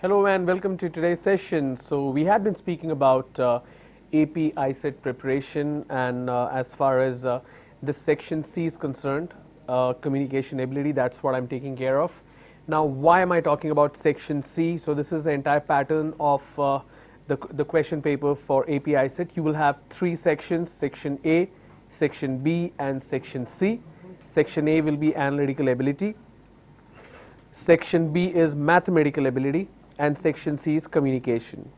Hello and welcome to today's session. So we had been speaking about AP ICET preparation, and as far as this section C is concerned, communication ability, that's what I'm taking care of. Now, why am I talking about section C? So this is the entire pattern of the question paper for AP ICET. You will have three sections: section A, section B, and section C. Section A will be analytical ability. Section B is mathematical ability, and section C is communication.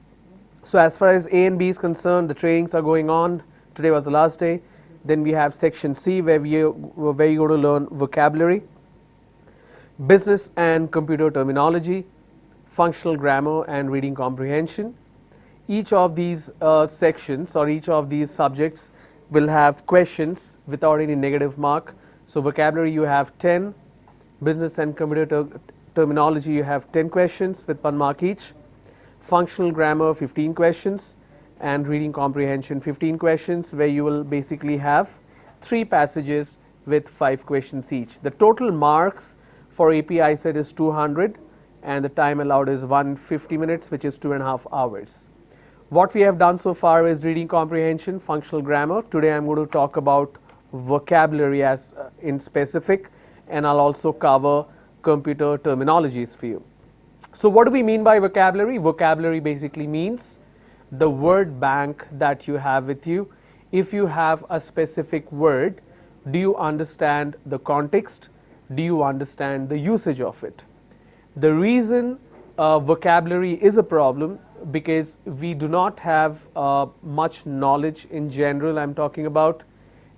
So as far as A and B is concerned, the trainings are going on. Today was the last day. Then we have section C where you're going to learn vocabulary, business and computer terminology, functional grammar, and reading comprehension. Each of these sections or each of these subjects will have questions without any negative mark. So vocabulary you have 10, business and computer terminology you have 10 questions with 1 mark each, functional grammar 15 questions, and reading comprehension 15 questions, where you will basically have 3 passages with 5 questions each. The total marks for AP ICET is 200 and the time allowed is 150 minutes, which is 2.5 hours. What we have done so far is reading comprehension, functional grammar. Today I am going to talk about vocabulary as in specific, and I'll also cover computer terminologies for you. So what do we mean by vocabulary? Vocabulary basically means the word bank that you have with you. If you have a specific word, do you understand the context? Do you understand the usage of it? The reason vocabulary is a problem because we do not have much knowledge in general. I'm talking about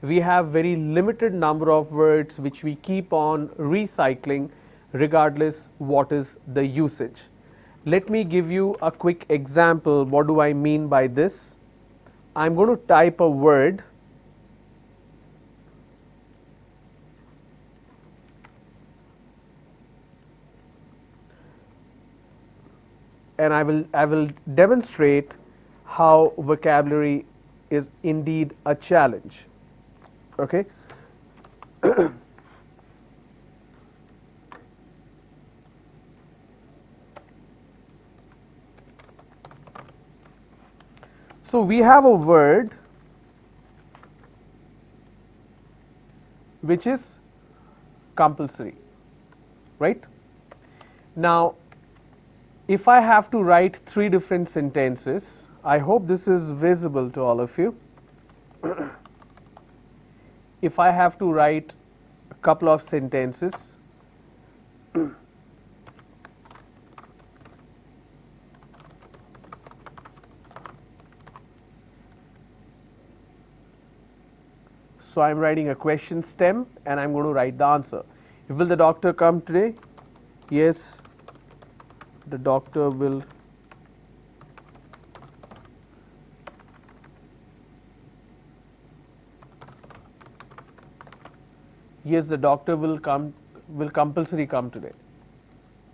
we have very limited number of words which we keep on recycling regardless what is the usage. Let me give you a quick example. What do I mean by this? I'm going to type a word and I will demonstrate how vocabulary is indeed a challenge. Okay. So we have a word which is compulsory, right? Now, if I have to write 3 different sentences, I hope this is visible to all of you. If I have to write a couple of sentences, so I am writing a question stem and I am going to write the answer. Will the doctor come today? Yes, the doctor will will compulsory come today.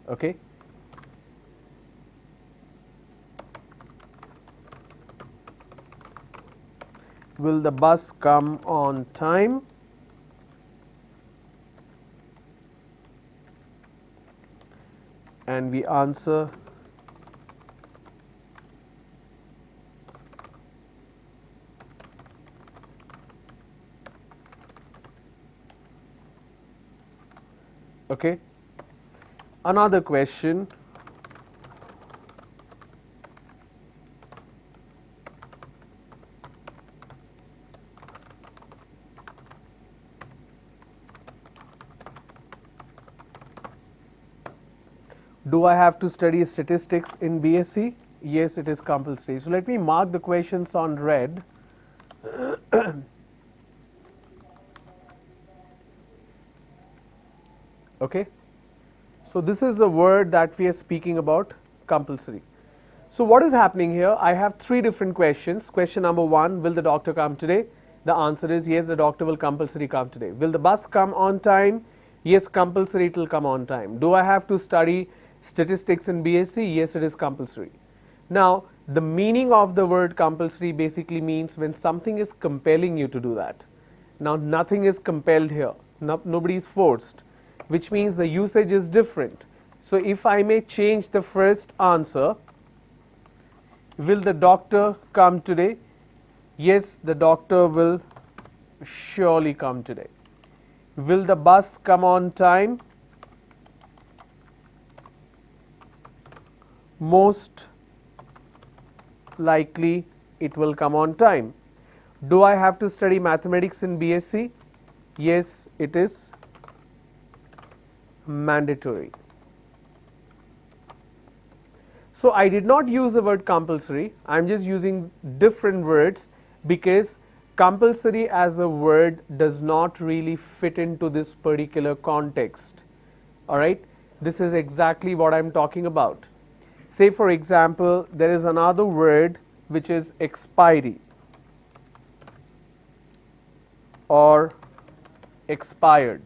Okay. Will the bus come on time? And we answer okay. Another question. Do I have to study statistics in BSc? Yes, it is compulsory. So let me mark the questions on red. Okay. So this is the word that we are speaking about, compulsory. So what is happening here? I have 3 different questions. Question number 1, will the doctor come today? The answer is yes, the doctor will compulsory come today. Will the bus come on time? Yes, compulsory it will come on time. Do I have to study statistics in BSc? Yes, it is compulsory. Now, the meaning of the word compulsory basically means when something is compelling you to do that. Now, nothing is compelled here. Nobody is forced, which means the usage is different. So if I may change the first answer, will the doctor come today? Yes, the doctor will surely come today. Will the bus come on time? Most likely it will come on time. Do I have to study mathematics in BSc? Yes, it is mandatory. So I did not use the word compulsory, I am just using different words because compulsory as a word does not really fit into this particular context. Alright, this is exactly what I am talking about. Say for example, there is another word which is expiry or expired.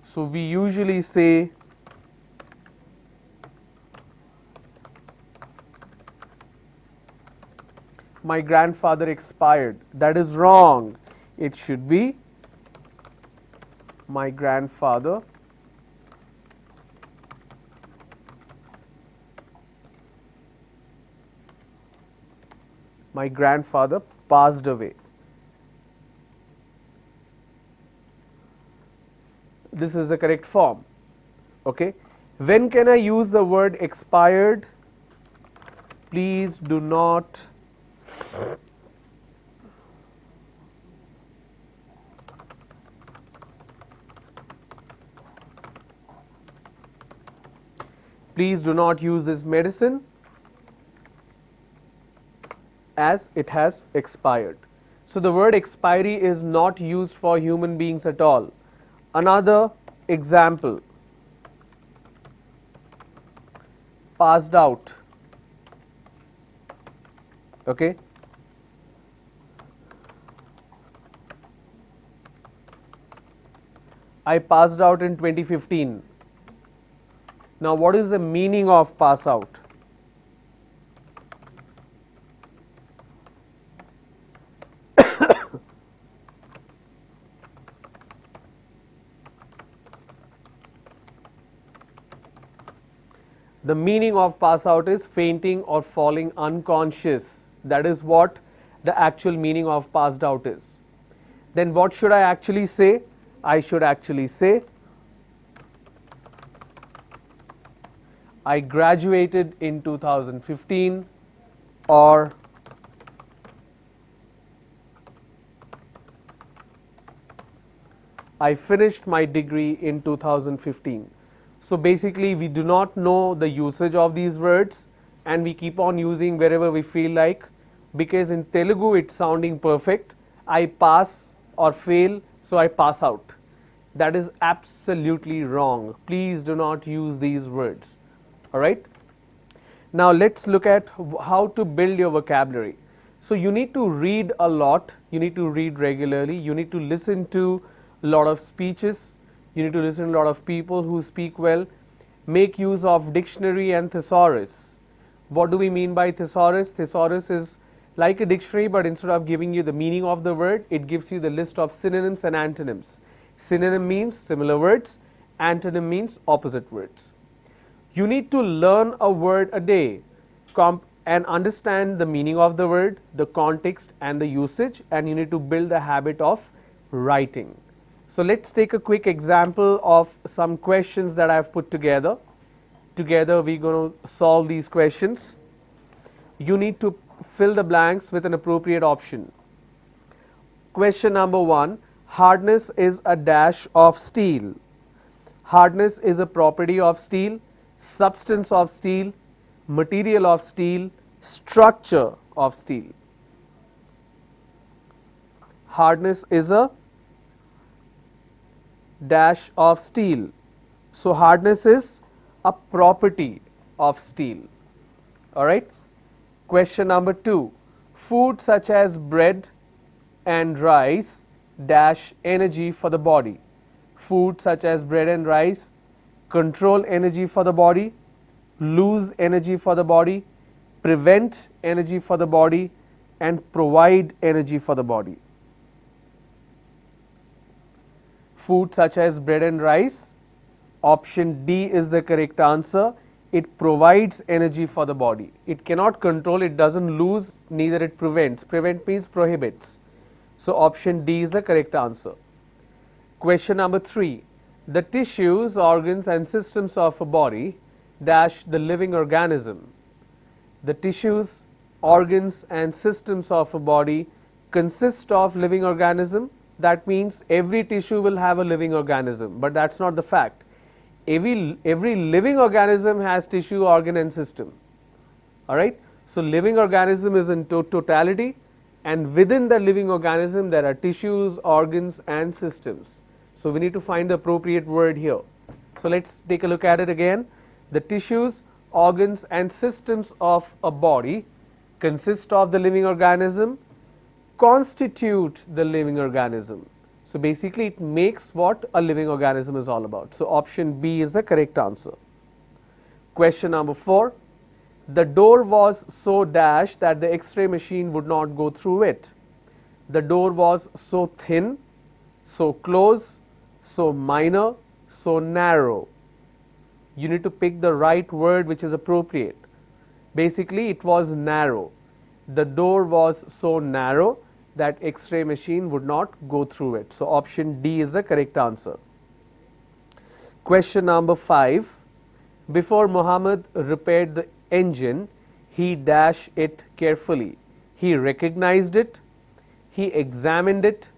So we usually say my grandfather expired. That is wrong. It should be my grandfather passed away. This is the correct form. Okay. When can I use the word expired? Please do not use this medicine as it has expired. So the word expiry is not used for human beings at all. Another example, passed out. Okay. I passed out in 2015. Now what is the meaning of pass out? The meaning of pass out is fainting or falling unconscious. That is what the actual meaning of passed out is. Then what should I actually say? I should actually say I graduated in 2015 or I finished my degree in 2015. So basically we do not know the usage of these words and we keep on using wherever we feel like, because in Telugu it's sounding perfect. I pass or fail, so I pass out. That is absolutely wrong. Please do not use these words. Alright. Now let's look at how to build your vocabulary. So you need to read a lot, you need to read regularly, you need to listen to a lot of speeches, you need to listen to a lot of people who speak well. Make use of dictionary and thesaurus. What do we mean by thesaurus? Thesaurus is like a dictionary, but instead of giving you the meaning of the word, it gives you the list of synonyms and antonyms. Synonym means similar words, antonym means opposite words. You need to learn a word a day and understand the meaning of the word, the context and the usage, and you need to build the habit of writing. So let's take a quick example of some questions that I have put together. Together we're going to solve these questions. You need to fill the blanks with an appropriate option. Question number 1. Hardness is a dash of steel. Hardness is a property of steel, substance of steel, material of steel, structure of steel. Hardness is a dash of steel. So hardness is a property of steel. Alright. Question number 2. Food such as bread and rice dash energy for the body. Food such as bread and rice control energy for the body, lose energy for the body, prevent energy for the body, and provide energy for the body. Food such as bread and rice Option D is the correct answer. It provides energy for the body. It cannot control, it doesn't lose, neither it prevents. Prevent means prohibits. So option D is the correct answer. Question number 3. The tissues, organs and systems of a body dash the living organism. The tissues, organs and systems of a body consist of living organism. That means every tissue will have a living organism, but that's not the fact. Every living organism has tissue, organ and system. Alright. So living organism is in totality, and within the living organism there are tissues, organs and systems. So we need to find the appropriate word here. So let's take a look at it again. The tissues, organs and systems of a body consist of the living organism, constitute the living organism. So basically it makes what a living organism is all about. So option B is the correct answer. Question number 4. The door was so dashed that the X-ray machine would not go through it. The door was so thin, so close, so minor, so narrow. You need to pick the right word which is appropriate. Basically it was narrow. The door was so narrow that X-ray machine would not go through it. So option D is the correct answer. Question number 5. Before Muhammad repaired the engine, he dashed it carefully. He recognized it, he examined it,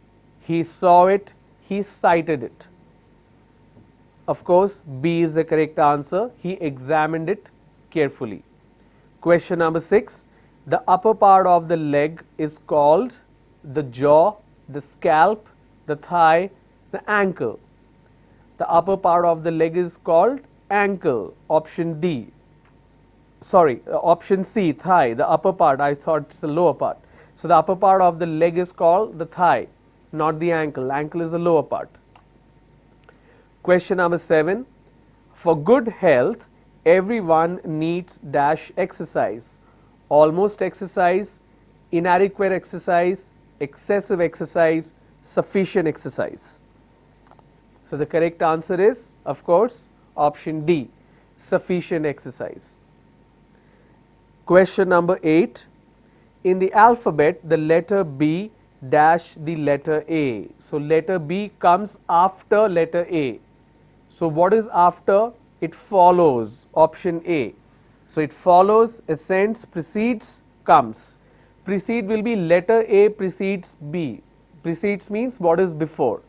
he saw it, he cited it. Of course, B is the correct answer. He examined it carefully. Question number 6. The upper part of the leg is called the jaw, the scalp, the thigh, the ankle. The upper part of the leg is called ankle. Option D. Sorry, option C, thigh. The upper part, I thought it's the lower part. So the upper part of the leg is called the thigh, not the ankle. Ankle is the lower part. Question number 7. For good health, everyone needs dash exercise. Almost exercise, inadequate exercise, excessive exercise, sufficient exercise. So the correct answer is, of course, option D, sufficient exercise. Question number 8. In the alphabet, the letter B dash the letter A. So letter B comes after letter A. So what is after? It follows. Option A. So it follows, ascends, precedes, comes. Precede will be letter A precedes B. Precedes means what is before.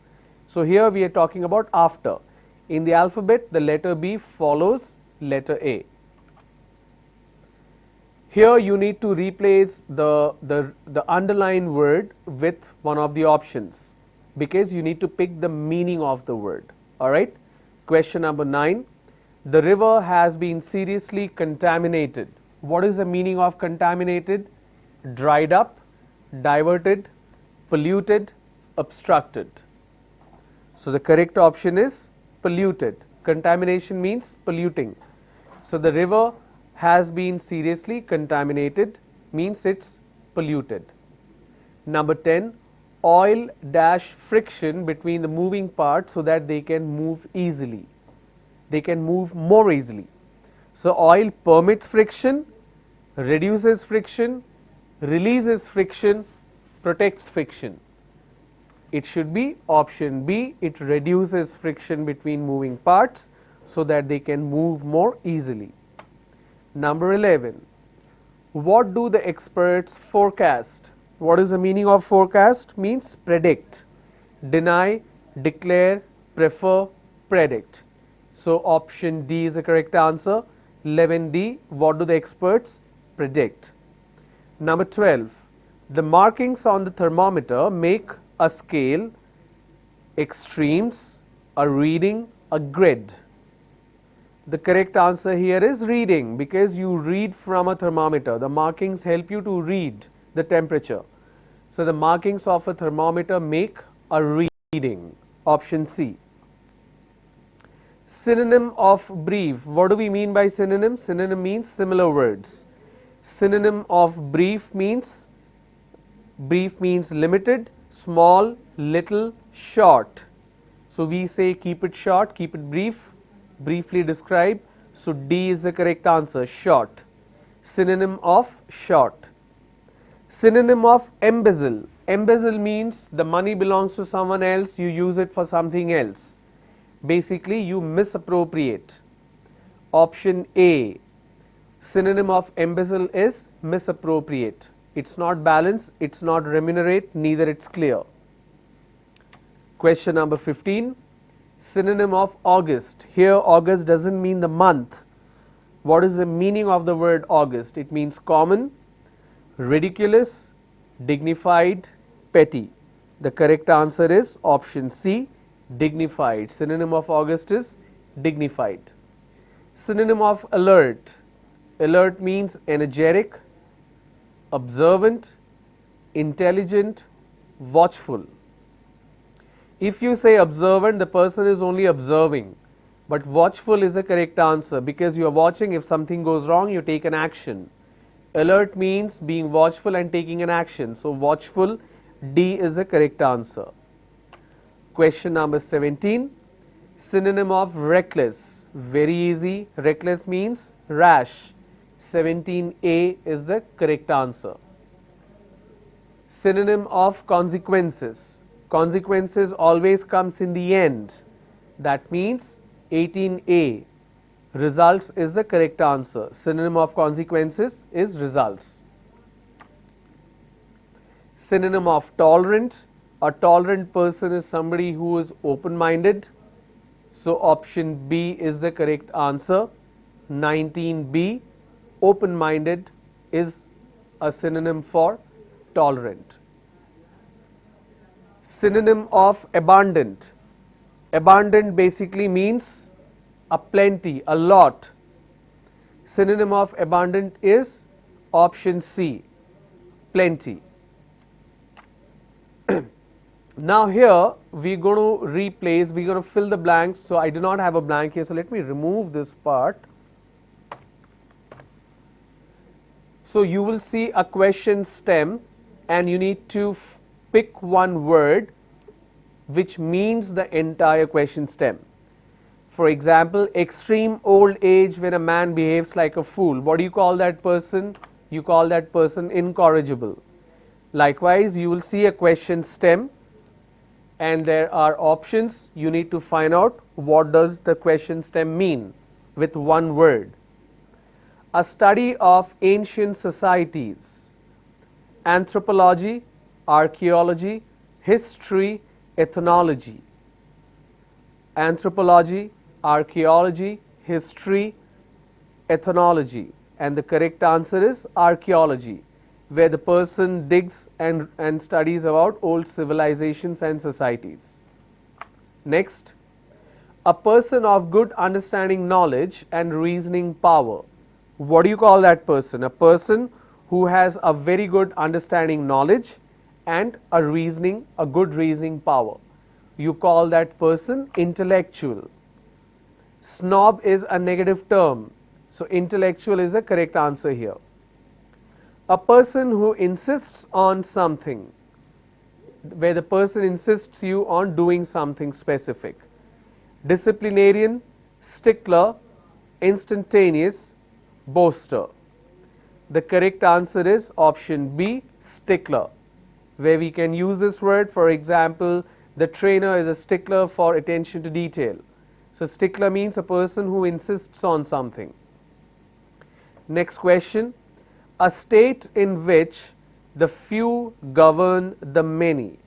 So here we are talking about after. In the alphabet, the letter B follows letter A. Here you need to replace the underlined word with one of the options, because you need to pick the meaning of the word. Alright. Question number 9. The river has been seriously contaminated. What is the meaning of contaminated? Dried up, diverted, polluted, obstructed. So the correct option is polluted. Contamination means polluting. So the river has been seriously contaminated means it's polluted. Number 10. Oil dash friction between the moving parts so that they can move easily. They can move more easily. So oil permits friction, reduces friction, releases friction, protects friction. It should be option B. It reduces friction between moving parts so that they can move more easily. Number 11. What do the experts forecast? What is the meaning of forecast? Means predict, deny, declare, prefer, predict. So option D is the correct answer. 11D. What do the experts predict? Number 12. The markings on the thermometer make a scale, extremes, a reading, a grid. The correct answer here is reading, because you read from a thermometer. The markings help you to read the temperature. So the markings of a thermometer make a reading. Option C. Synonym of brief. What do we mean by synonym? Synonym means similar words. Synonym of brief means limited, small, little, short. So we say keep it short, keep it brief. briefly describe. So D is the correct answer, short. Synonym of short. Synonym of embezzle. Embezzle means the money belongs to someone else, you use it for something else. Basically, you misappropriate. Option A. Synonym of embezzle is misappropriate. It's not balance, it's not remunerate, neither it's clear. Question number 15. Synonym of August. Here August doesn't mean the month. What is the meaning of the word August? It means common, ridiculous, dignified, petty. The correct answer is option C, dignified. Synonym of August is dignified. Synonym of alert. Alert means energetic, observant, intelligent, watchful. If you say observant, the person is only observing, but watchful is the correct answer because you are watching. If something goes wrong, you take an action. Alert means being watchful and taking an action. So watchful, D is the correct answer. Question number 17. Synonym of reckless. Very easy. Reckless means rash. 17A is the correct answer. Synonym of consequences. Consequences always comes in the end. That means 18A. Results is the correct answer. Synonym of consequences is results. Synonym of tolerant. A tolerant person is somebody who is open-minded. So option B is the correct answer. 19B. Open-minded is a synonym for tolerant. Synonym of abundant. Abundant basically means a plenty, a lot. Synonym of abundant is option C, plenty. Now here we are going to replace, we are going to fill the blanks. So I do not have a blank here, so let me remove this part. So you will see a question stem and you need to pick one word which means the entire question stem. For example, extreme old age when a man behaves like a fool. What do you call that person? You call that person incorrigible. Likewise, you will see a question stem and there are options. You need to find out what does the question stem mean with one word. A study of ancient societies, anthropology, archaeology, history, ethnology. Anthropology, archaeology, history, ethnology, and the correct answer is archaeology, where the person digs and studies about old civilizations and societies. Next, a person of good understanding, knowledge and reasoning power. What do you call that person? A person who has a very good understanding, knowledge and a good reasoning power. You call that person intellectual. Snob is a negative term, so intellectual is the correct answer here. A person who insists on something, where the person insists you on doing something specific. Disciplinarian, stickler, instantaneous, boaster. The correct answer is option B, stickler, where we can use this word. For example, the trainer is a stickler for attention to detail. So stickler means a person who insists on something. Next question, a state in which the few govern the many,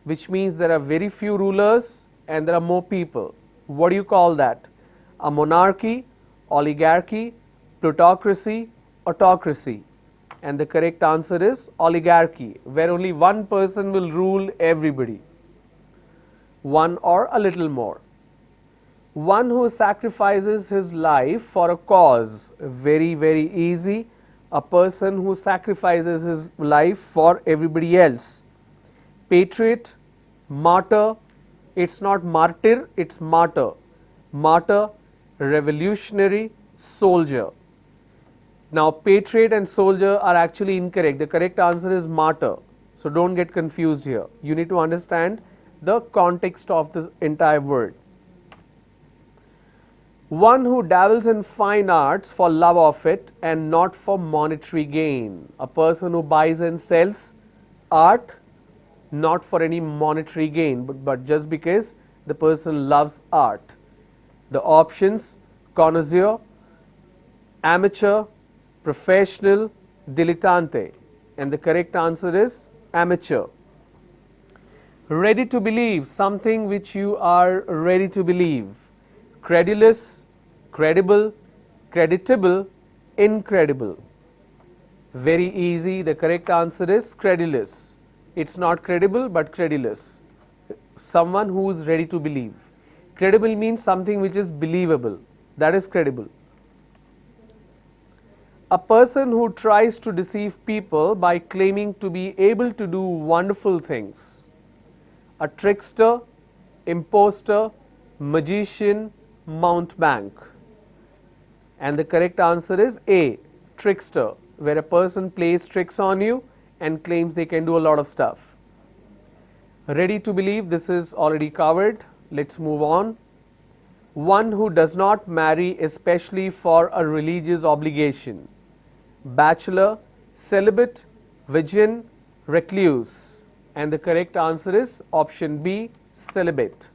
which means there are very few rulers and there are more people. What do you call that? A monarchy, oligarchy, plutocracy, autocracy. And the correct answer is oligarchy, where only one person will rule everybody. One or a little more. One who sacrifices his life for a cause. Very, very easy. A person who sacrifices his life for everybody else. Patriot, martyr. It's not martyr, it's martyr. Martyr, revolutionary, soldier. Now, patriot and soldier are actually incorrect. The correct answer is martyr. So don't get confused here. You need to understand the context of this entire word. One who dabbles in fine arts for love of it and not for monetary gain. A person who buys and sells art not for any monetary gain, but just because the person loves art. The options: connoisseur, amateur, professional, dilettante, and the correct answer is amateur. Ready to believe, something which you are ready to believe. Credulous, credible, creditable, incredible. Very easy, the correct answer is credulous. It's not credible but credulous. Someone who is ready to believe. Credible means something which is believable, that is credible. A person who tries to deceive people by claiming to be able to do wonderful things. A trickster, impostor, magician, mountebank. And the correct answer is A, trickster, where a person plays tricks on you and claims they can do a lot of stuff. Ready to believe, this is already covered. Let's move on. One who does not marry especially for a religious obligation. Bachelor, celibate, virgin, recluse. And the correct answer is option B, celibate.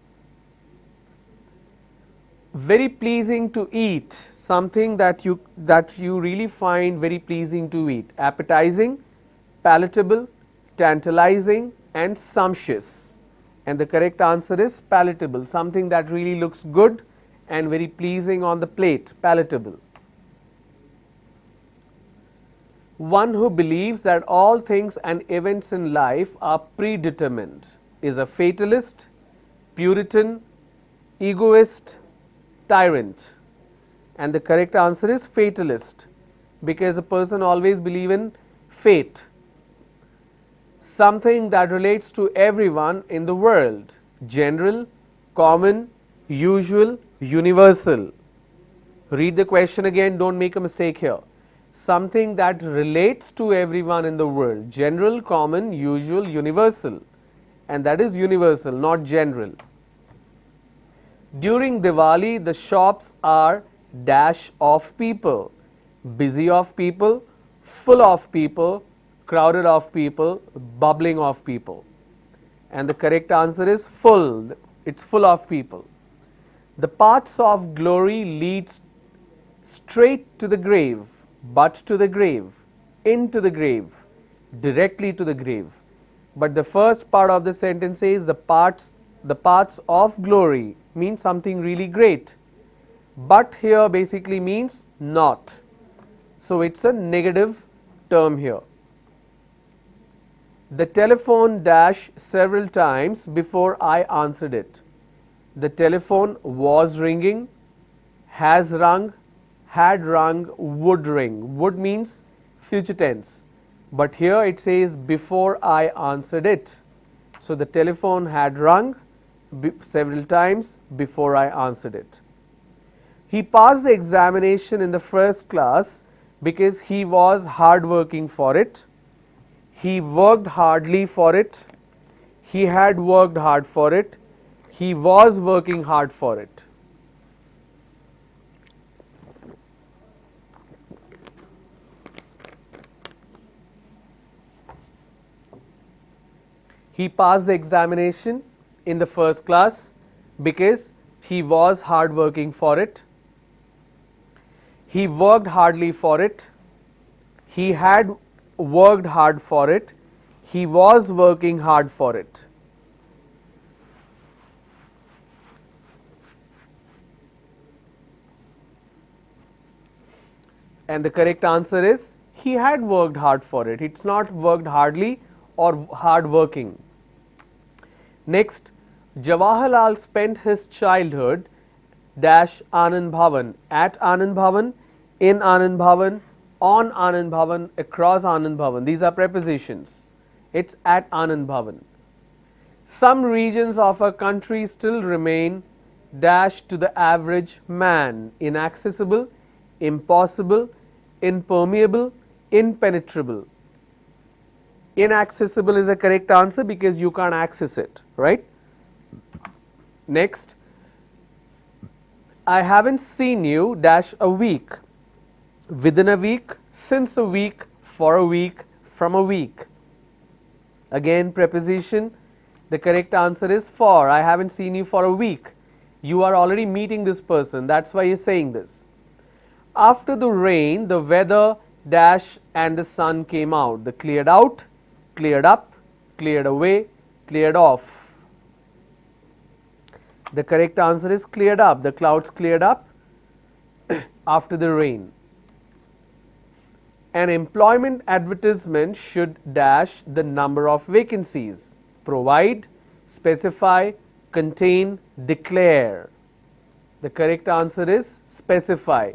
Very pleasing to eat, something that you really find very pleasing to eat. Appetizing, palatable, tantalizing, and sumptuous. And the correct answer is palatable, something that really looks good and very pleasing on the plate, palatable. One who believes that all things and events in life are predetermined is a fatalist, Puritan, egoist, tyrant. And the correct answer is fatalist, because a person always believes in fate, something that relates to everyone in the world. General, common, usual, universal. Read the question again, don't make a mistake here. Something that relates to everyone in the world. General, common, usual, universal. And that is universal, not general. During Diwali, the shops are dash of people. Busy of people, full of people, crowded of people, bubbling of people. And the correct answer is full. It's full of people. The paths of glory leads straight to the grave, but to the grave, into the grave, directly to the grave. But the first part of the sentence says the paths of glory means something really great. But here basically means not. So it's a negative term here. The telephone dash several times before I answered it. The telephone was ringing, has rung, had rung, would ring. Would means future tense, but here it says before I answered it. So the telephone had rung several times before I answered it. He passed the examination in the first class because he was hard working for it. He worked hardly for it. He had worked hard for it. He was working hard for it. He passed the examination in the first class because he was hard working for it. He worked hardly for it. He had worked hard for it. He was working hard for it. And the correct answer is he had worked hard for it. It's not worked hardly or hard working. Next, Jawaharlal spent his childhood dash Anand Bhavan, at Anand Bhavan, in Anand Bhavan, on Anand Bhavan, across Anand Bhavan. These are prepositions. It's at Anand Bhavan. Some regions of a country still remain dash to the average man: inaccessible, impossible, impermeable, impenetrable. Inaccessible is a correct answer because you can't access it, right? Next, I haven't seen you dash a week, within a week, since a week, for a week, from a week. Again, preposition, the correct answer is for. I haven't seen you for a week. You are already meeting this person, that's why you're saying this. After the rain, the weather dash and the sun came out. The cleared out, cleared up, cleared away, cleared off. The correct answer is cleared up. The clouds cleared up after the rain. An employment advertisement should dash the number of vacancies. Provide, specify, contain, declare. The correct answer is specify.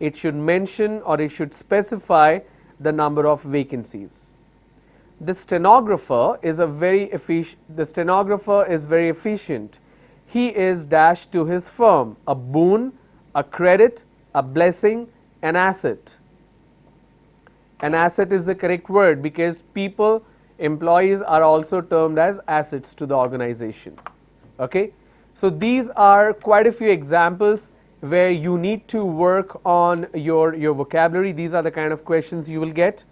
It should mention or it should specify the number of vacancies. The stenographer is very efficient. He is dash to his firm, a boon, a credit, a blessing, an asset. An asset is the correct word because people, employees are also termed as assets to the organization. Okay? So these are quite a few examples where you need to work on your vocabulary. These are the kind of questions you will get.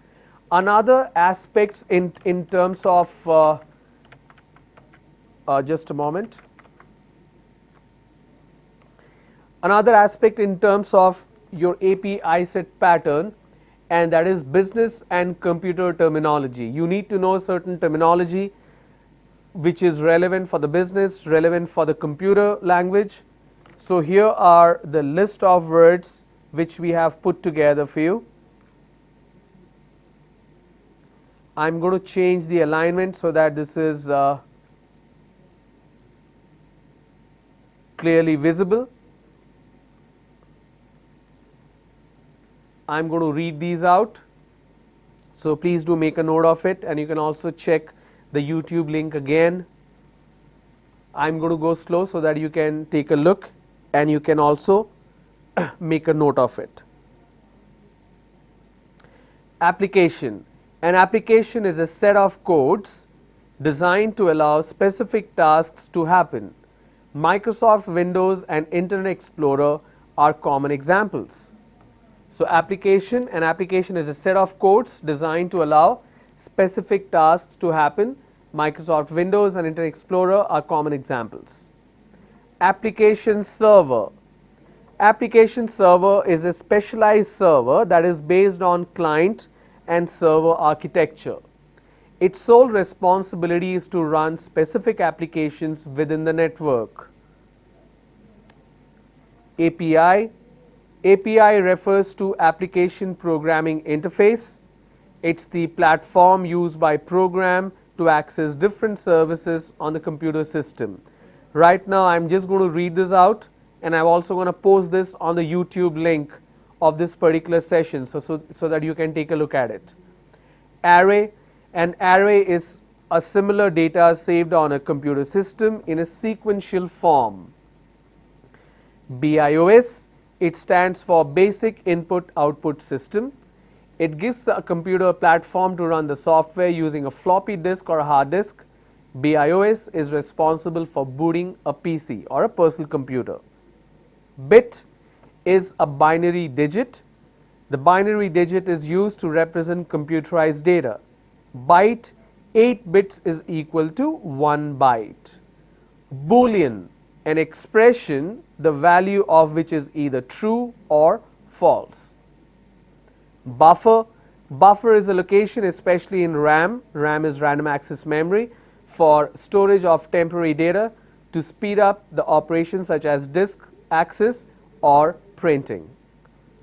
Another aspects in terms of just a moment. Another aspect in terms of your AP ICET pattern, and that is business and computer terminology. You need to know certain terminology which is relevant for the business, relevant for the computer language. So here are the list of words which we have put together for you. I'm going to change the alignment so that this is clearly visible. I'm going to read these out, so please do make a note of it, and you can also check the YouTube link again. I'm going to go slow so that you can take a look and you can also make a note of it. Application. An application is a set of codes designed to allow specific tasks to happen. Microsoft Windows and Internet Explorer are common examples. So an application is a set of codes designed to allow specific tasks to happen. Microsoft Windows and Internet Explorer are common examples. Application server. Application server is a specialized server that is based on client and server architecture. Its sole responsibility is to run specific applications within the network. API. API refers to Application Programming Interface. It's the platform used by program to access different services on the computer system. Right now I'm just going to read this out, and I'm also going to post this on the YouTube link of this particular session so that you can take a look at it. Array. An array is a similar data saved on a computer system in a sequential form. BIOS. It stands for Basic Input Output System. It gives the computer a platform to run the software using a floppy disk or a hard disk. BIOS is responsible for booting a PC or a personal computer. Bit is a binary digit. The binary digit is used to represent computerized data. Byte, 8 bits is equal to 1 byte. Boolean, an expression the value of which is either true or false. Buffer. Buffer is a location, especially in RAM. RAM is random access memory, for storage of temporary data to speed up the operations such as disk access or printing.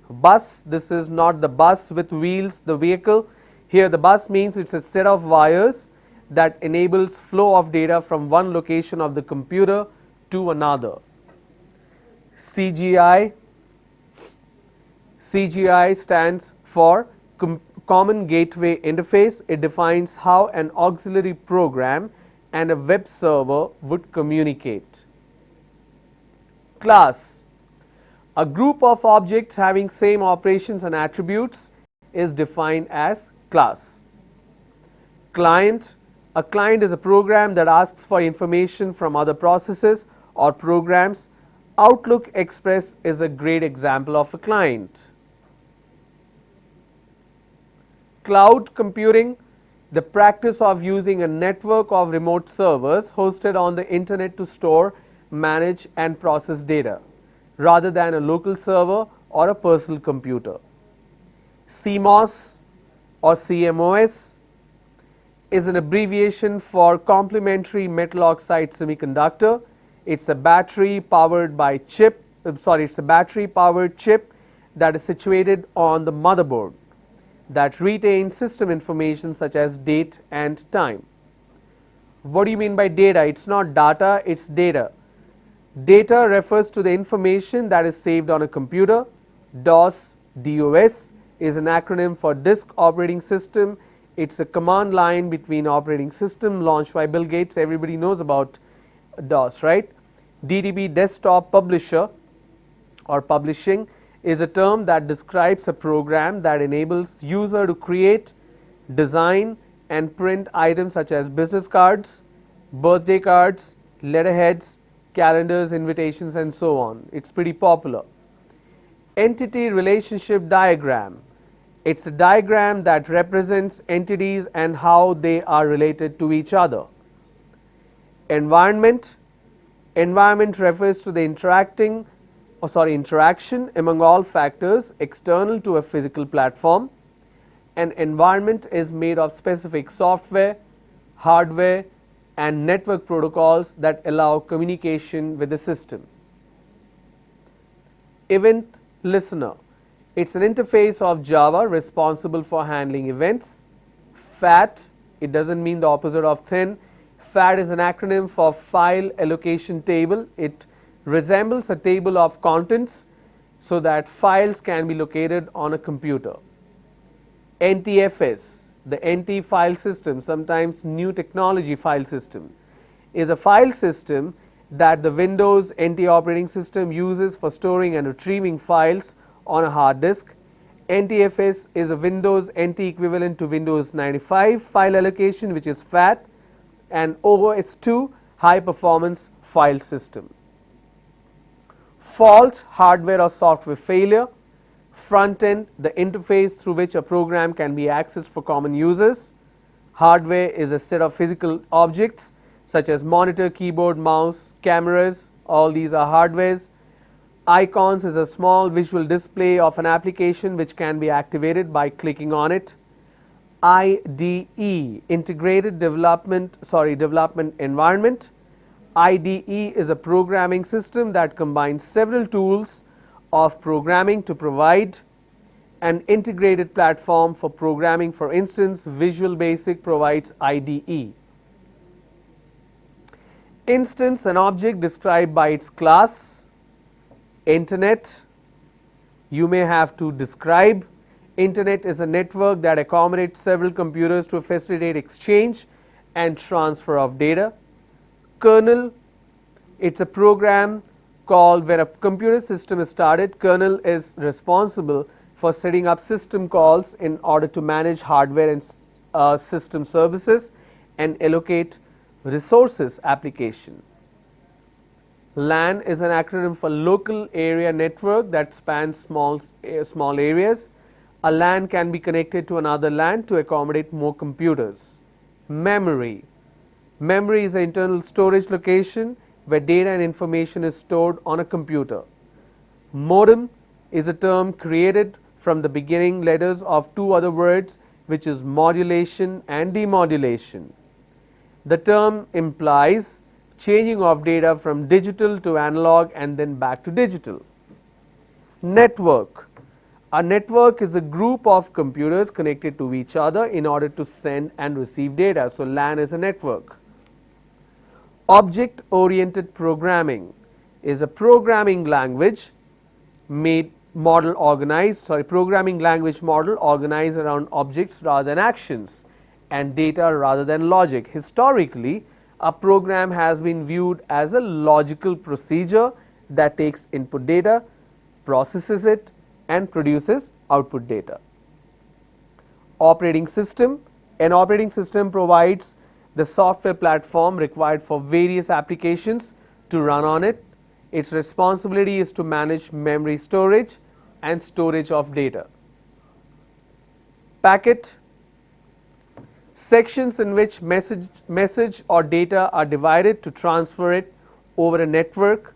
Bus. This is not the bus with wheels, the vehicle. Here the bus means it's a set of wires that enables flow of data from one location of the computer to another. CGI. CGI stands for Common Gateway Interface. It defines how an auxiliary program and a web server would communicate. Class. A group of objects having same operations and attributes is defined as class. Client. A client is a program that asks for information from other processes or programs Outlook Express is a great example of a client. Cloud computing, the practice of using a network of remote servers hosted on the internet to store, manage and process data, rather than a local server or a personal computer. CMOS or CMOS is an abbreviation for complementary metal oxide semiconductor. It's a battery powered chip that is situated on the motherboard that retains system information such as date and time. What do you mean by data? It's not data, it's data. Data refers to the information that is saved on a computer. DOS is an acronym for Disk Operating System. It's a command line between operating system launched by Bill Gates. Everybody knows about DOS, right? DTP, Desktop Publisher or Publishing, is a term that describes a program that enables user to create, design and print items such as business cards, birthday cards, letterheads, calendars, invitations and so on. It's pretty popular. Entity relationship diagram. It's a diagram that represents entities and how they are related to each other. Environment. Environment refers to the interaction among all factors external to a physical platform. An environment is made of specific software, hardware and network protocols that allow communication with the system. Event listener. It's an interface of Java responsible for handling events. FAT, it doesn't mean the opposite of thin. FAT is an acronym for File Allocation Table. It resembles a table of contents so that files can be located on a computer. NTFS, the NT file system, sometimes new technology file system, is a file system that the Windows NT operating system uses for storing and retrieving files on a hard disk. NTFS is a Windows NT equivalent to Windows 95 file allocation, which is FAT, and OS2 high performance file system. Fault, hardware or software failure. Front end, the interface through which a program can be accessed for common users. Hardware is a set of physical objects such as monitor, keyboard, mouse, cameras, all these are hardwares. Icons is a small visual display of an application which can be activated by clicking on it. IDE, Integrated Development Environment. IDE is a programming system that combines several tools of programming to provide an integrated platform for programming. For instance, Visual Basic provides IDE. Instance, an object described by its class. Internet, you may have to describe. Internet is a network that accommodates several computers to facilitate exchange and transfer of data. Kernel, it's a program called where a computer system is started. Kernel is responsible for setting up system calls in order to manage hardware and system services and allocate resources application. LAN is an acronym for Local Area Network that spans small areas. A LAN can be connected to another LAN to accommodate more computers. Memory. Memory is an internal storage location where data and information is stored on a computer. Modem is a term created from the beginning letters of two other words, which is modulation and demodulation. The term implies changing of data from digital to analog and then back to digital. Network. A network is a group of computers connected to each other in order to send and receive data. So LAN is a network. Object-oriented programming is a programming language programming language model organized around objects rather than actions and data rather than logic. Historically, a program has been viewed as a logical procedure that takes input data, processes it and produces output data. Operating system. An operating system provides the software platform required for various applications to run on it. Its responsibility is to manage memory storage and storage of data. Packet, sections in which message or data are divided to transfer it over a network.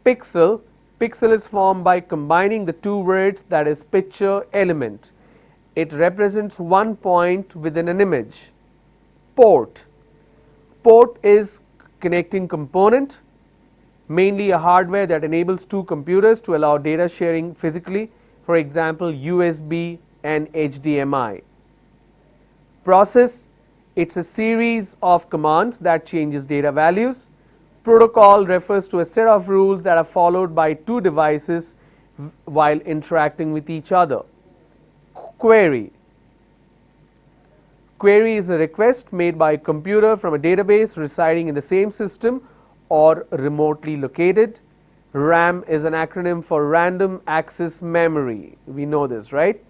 Pixel, pixel is formed by combining the two words, that is picture element. It represents one point within an image. Port, port is connecting component, mainly a hardware that enables two computers to allow data sharing physically, for example USB and HDMI. Process, it's a series of commands that changes data values. Protocol refers to a set of rules that are followed by two devices while interacting with each other. Query, query is a request made by a computer from a database residing in the same system or remotely located. RAM is an acronym for random access memory. We know this, right?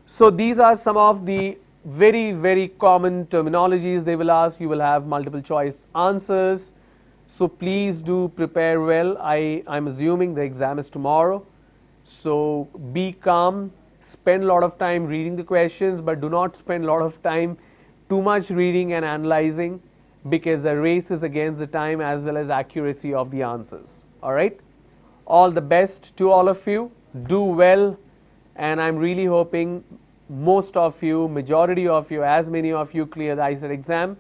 So these are some of the very common terminologies they will ask. You will have multiple choice answers, so please do prepare well. I'm assuming the exam is tomorrow, so be calm, spend a lot of time reading the questions, but do not spend a lot of time too much reading and analyzing, because the race is against the time as well as accuracy of the answers. All right, all the best to all of you, do well, and I'm really hoping most of you, majority of you, as many of you clear the ICET exam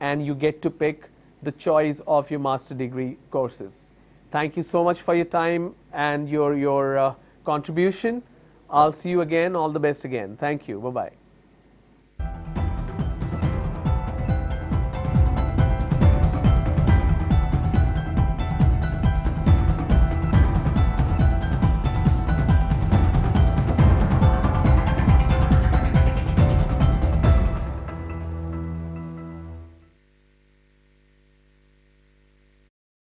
and you get to pick the choice of your master degree courses. Thank you so much for your time and your contribution. I'll see you again. All the best again. Thank you. Bye-bye.